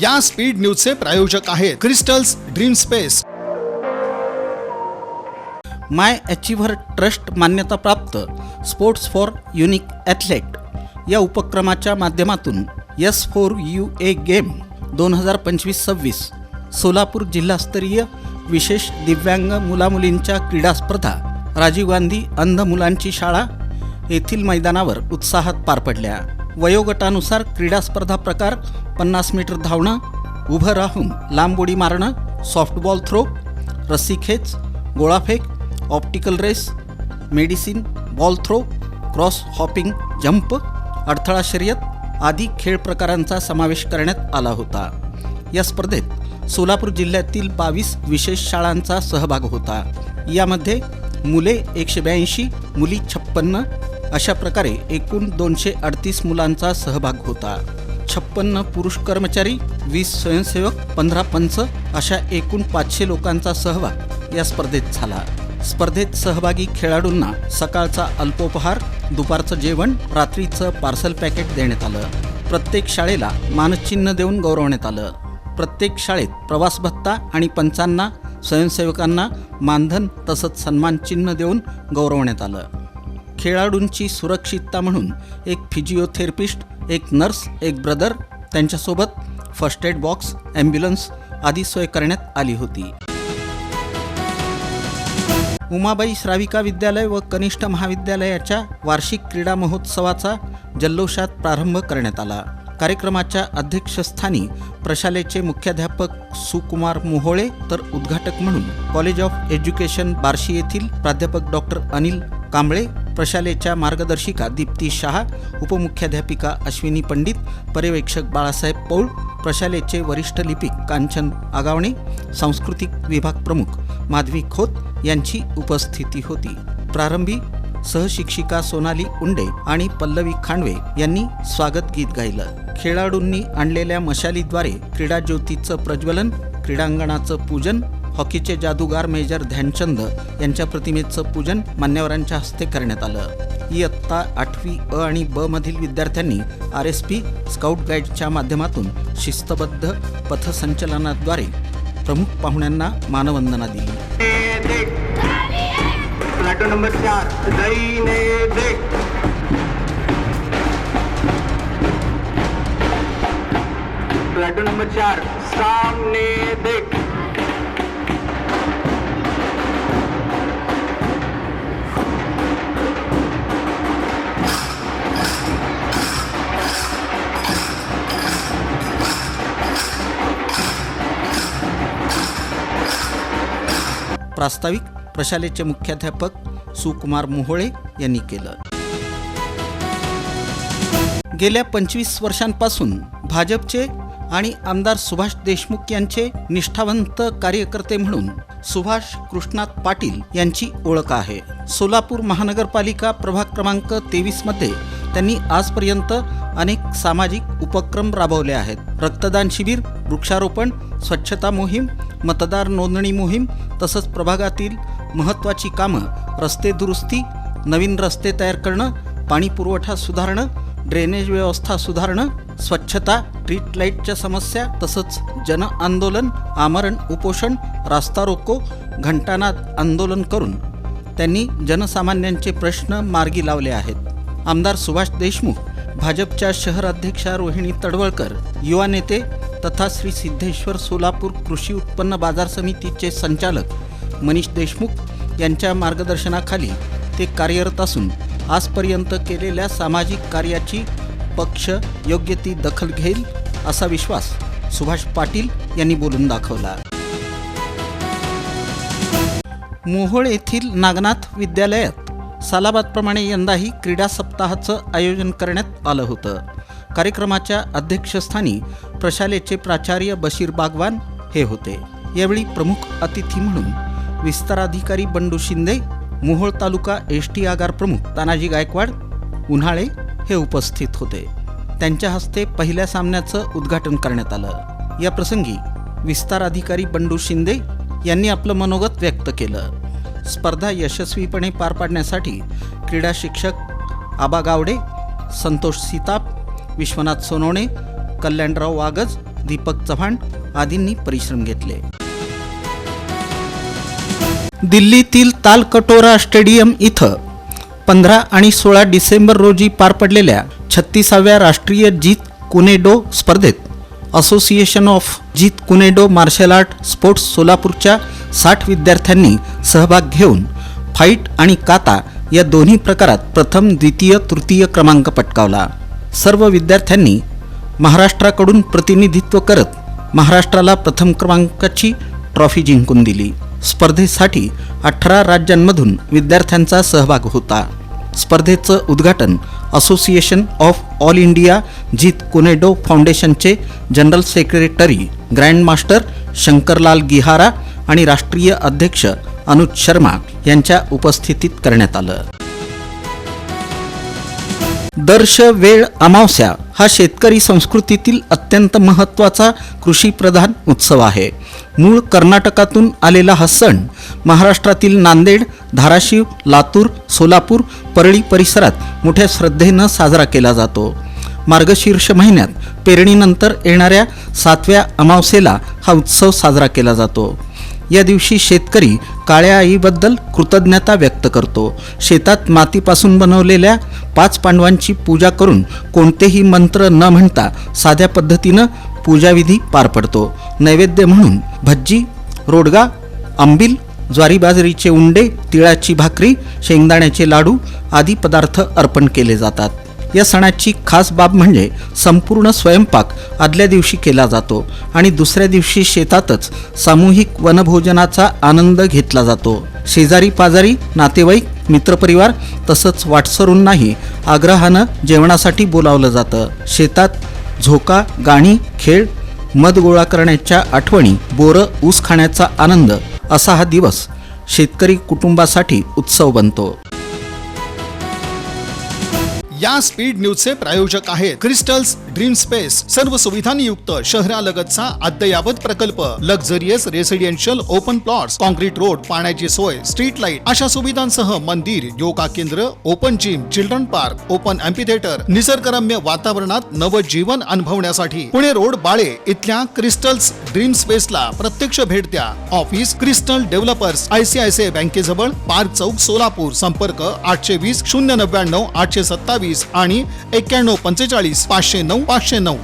या स्पीड न्यूजचे प्रायोजक आहेत क्रिस्टल्स ड्रीम स्पेस। माय अचीव्हर ट्रस्ट मान्यताप्राप्त स्पोर्ट्स फॉर युनिक ॲथलेट या उपक्रमाच्या माध्यमातून S4UA गेम 2025-26 सोलापूर जिल्हास्तरीय विशेष दिव्यांग मुलामुलींच्या क्रीडा स्पर्धा राजीव गांधी अंध मुलांची शाळा येथील मैदानावर उत्साहात पार पडल्या। वयोगटानुसार क्रीडा स्पर्धा प्रकार 50 मीटर धावणं, उभं राहून लांब उडी मारणं, सॉफ्टबॉल थ्रो, रस्सीखेच, गोळाफेक, obstacle race, medicine, ball throw, cross hopping jump, अडथळा शर्यत आदी खेळ प्रकारांचा समावेश करण्यात आला होता। या स्पर्धेत सोलापूर जिल्ह्यातील 22 विशेष शाळांचा सहभाग होता। यामध्ये मुले 182, मुली 56 अशा प्रकारे एकूण 238 मुलांचा सहभाग होता। 56 पुरुष कर्मचारी, 20 स्वयंसेवक, 15 पंच अशा एकूण 500 लोकांचा सहभाग या स्पर्धेत झाला। स्पर्धेत सहभागी खेळाडूंना सकाळचा अल्पोपहार, दुपारचं जेवण, रात्रीचं पार्सल पॅकेट देण्यात आलं। प्रत्येक शाळेला मानचिन्ह देऊन गौरवण्यात आलं। प्रत्येक शाळेत प्रवास भत्ता आणि पंचांना, स्वयंसेवकांना मानधन तसंच सन्मानचिन्ह देऊन गौरवण्यात आलं। खेळाडूंची सुरक्षितता म्हणून एक फिजिओथेरपिस्ट, एक नर्स, एक ब्रदर, त्यांच्यासोबत फर्स्ट एड बॉक्स, ॲम्ब्युलन्स आदी सोय करण्यात आली होती। उमाबाई श्राविका विद्यालय व कनिष्ठ महाविद्यालयाच्या वार्षिक क्रीडा महोत्सवाचा जल्लोषात प्रारंभ करण्यात आला। कार्यक्रमाच्या अध्यक्षस्थानी प्रशालेचे मुख्याध्यापक सुकुमार मोहोळे तर उद्घाटक म्हणून कॉलेज ऑफ एज्युकेशन बार्शी येथील प्राध्यापक डॉक्टर अनिल कांबळे, प्रशालेच्या मार्गदर्शिका दीप्ती शहा, उपमुख्याध्यापिका अश्विनी पंडित, पर्यवेक्षक बाळासाहेब पौळ, प्रशालेचे वरिष्ठ लिपिक कांचन आगावणे, सांस्कृतिक विभाग प्रमुख माधवी खोत यांची उपस्थिती होती। प्रारंभी सहशिक्षिका सोनाली उंडे आणि पल्लवी खांडवे यांनी स्वागत गीत गायलं। खेळाडूंनी आणलेल्या मशालीद्वारे क्रीडा ज्योतीचं प्रज्वलन, क्रीडांगणाचं पूजन, हॉकीचे जादूगार मेजर ध्यानचंद यांच्या प्रतिमेचं पूजन मान्यवरांच्या हस्ते करण्यात आलं। इयत्ता 8वी अ आणि ब मधील विद्यार्थ्यांनी RSP स्काउट गाईडच्या माध्यमातून शिस्तबद्ध पथसंचलनाद्वारे प्रमुख पाहुण्यांना मानवंदना दिली। प्लाटून नंबर 4 दाहिने देख, प्लाटून नंबर 4 सामने देख, प्रास्ताविक प्रशालेचे मुख्याध्यापक सुकुमार मोहोळे यांनी केलं। गेल्या 25 वर्षांपासून भाजपचे आणि आमदार सुभाष देशमुख यांचे निष्ठावंत कार्यकर्ते म्हणून सुभाष कृष्णात पाटील यांची ओळख आहे। सोलापूर महानगरपालिका प्रभाग क्रमांक 23 मध्ये त्यांनी आजपर्यंत अनेक सामाजिक उपक्रम राबवले आहेत। रक्तदान शिबिर, वृक्षारोपण, स्वच्छता मोहीम, मतदार नोंदणी मोहीम तसंच प्रभागातील महत्त्वाची कामं, रस्ते दुरुस्ती, नवीन रस्ते तयार करणं, पाणी पुरवठा सुधारणं, ड्रेनेज व्यवस्था सुधारणं, स्वच्छता, स्ट्रीट लाईटच्या समस्या तसंच जन आंदोलन, आमरण उपोषण, रास्ता रोको, घंटानाद आंदोलन करून त्यांनी जनसामान्यांचे प्रश्न मार्गी लावले आहेत। आमदार सुभाष देशमुख, भाजपच्या शहर अध्यक्षा रोहिणी तडवळकर, युवा नेते तथा श्री सिद्धेश्वर सोलापूर कृषी उत्पन्न बाजार समितीचे संचालक मनीष देशमुख यांच्या मार्गदर्शनाखाली ते कार्यरत असून आजपर्यंत केलेल्या सामाजिक कार्याची पक्ष योग्य ती दखल घेईल असा विश्वास सुभाष पाटील यांनी बोलून दाखवला। मोहोळ येथील नागनाथ विद्यालयात सालाबादप्रमाणे यंदाही क्रीडा सप्ताहाचं आयोजन करण्यात आलं होतं। कार्यक्रमाच्या अध्यक्षस्थानी प्रशालेचे प्राचार्य बशीर बागवान हे होते। यावेळी प्रमुख अतिथी म्हणून विस्ताराधिकारी बंडू शिंदे, मोहोळ तालुका ST आगार प्रमुख तानाजी गायकवाड उन्हाळे हे उपस्थित होते। त्यांच्या हस्ते पहिल्या सामन्याचं उद्घाटन करण्यात आलं। या प्रसंगी विस्ताराधिकारी बंडू शिंदे यांनी आपलं मनोगत व्यक्त केलं। स्पर्धा यशस्वीपणे पार पाडण्यासाठी क्रीडा शिक्षक आबा गावडे, संतोष सीताप, विश्वनाथ सोनवणे, कल्याणराव वागज दीपक चव्हाण आदींनी परिश्रम घेतले. दिल्लीतील तालकटोरा स्टेडियम इथं 15 आणि 16 डिसेंबर रोजी पार पडलेल्या 36व्या राष्ट्रीय जीत कुनेडो स्पर्धेत association of Jeet Kune Do martial art sports सोलापूरच्या 60 विद्यार्थ्यांनी सहभाग घेऊन फाईट आणि काता या दोन्ही प्रकारात प्रथम, द्वितीय, तृतीय क्रमांक पटकावला. सर्व विद्यार्थ्यांनी महाराष्ट्राकडून प्रतिनिधित्व करत महाराष्ट्राला प्रथम क्रमांकाची ट्रॉफी जिंकून दिली. स्पर्धेसाठी 18 राज्यांमधून विद्यार्थ्यांचा सहभाग होता. स्पर्धेचं उद्घाटन association of all India Jeet Kune Do फाउंडेशनचे general secretary grand master Shankarlal Gihara आणि राष्ट्रीय अध्यक्ष अनुज शर्मा यांच्या उपस्थितीत करण्यात आलं. दर्श वेळ अमावस्या हा शेतकरी संस्कृतीतील अत्यंत महत्त्वाचा कृषीप्रधान उत्सव आहे. मूळ कर्नाटकातून आलेला हा सण महाराष्ट्रातील नांदेड, धाराशिव, लातूर, सोलापूर, परळी परिसरात मोठ्या श्रद्धेनं साजरा केला जातो. मार्गशीर्ष महिन्यात पेरणीनंतर येणाऱ्या 7व्या अमावस्येला हा उत्सव साजरा केला जातो. या दिवशी शेतकरी काळ्या आईबद्दल कृतज्ञता व्यक्त करतो. शेतात मातीपासून बनवलेल्या 5 पांडवांची पूजा करून कोणतेही मंत्र न म्हणता साध्या पद्धतीनं पूजाविधी पार पडतो. नैवेद्य म्हणून भज्जी, रोडगा, आंबील, ज्वारी बाजरीचे उंडे, तिळाची भाकरी, शेंगदाण्याचे लाडू आदी पदार्थ अर्पण केले जातात. या सणाची खास बाब म्हणजे संपूर्ण स्वयंपाक आदल्या दिवशी केला जातो आणि दुसऱ्या दिवशी शेतातच सामूहिक वनभोजनाचा आनंद घेतला जातो. शेजारी पाजारी, नातेवाईक, मित्रपरिवार तसंच वाटसरूंनाही आग्रहानं जेवणासाठी बोलावलं जातं. शेतात झोका, गाणी, खेळ, मध गोळा करण्याच्या आठवणी, बोरं, ऊस खाण्याचा आनंद असा हा दिवस शेतकरी कुटुंबासाठी उत्सव बनतो. या स्पीड न्यूजचे प्रायोजक आहेत क्रिस्टल्स ड्रीम स्पेस. सर्व सुविधांनी युक्त शहरालगतचा अद्ययावत प्रकल्प. Luxurious residential open plots, concrete road, पाण्याची सोय, स्ट्रीट लाईट अशा सुविधांसह मंदिर, योगा केंद्र, open gym, children park, open amphitheatre, निसर्गरम्य वातावरणात नवजीवन अनुभवण्यासाठी पुणे रोड, बाळे इथल्या क्रिस्टल्स ड्रीम स्पेसला प्रत्यक्ष भेट द्या. ऑफिस क्रिस्टल डेव्हलपर्स, ICICI बँकेजवळ, पार्क चौक, सोलापूर. संपर्क 820 099 827 आणि 9145 509 509.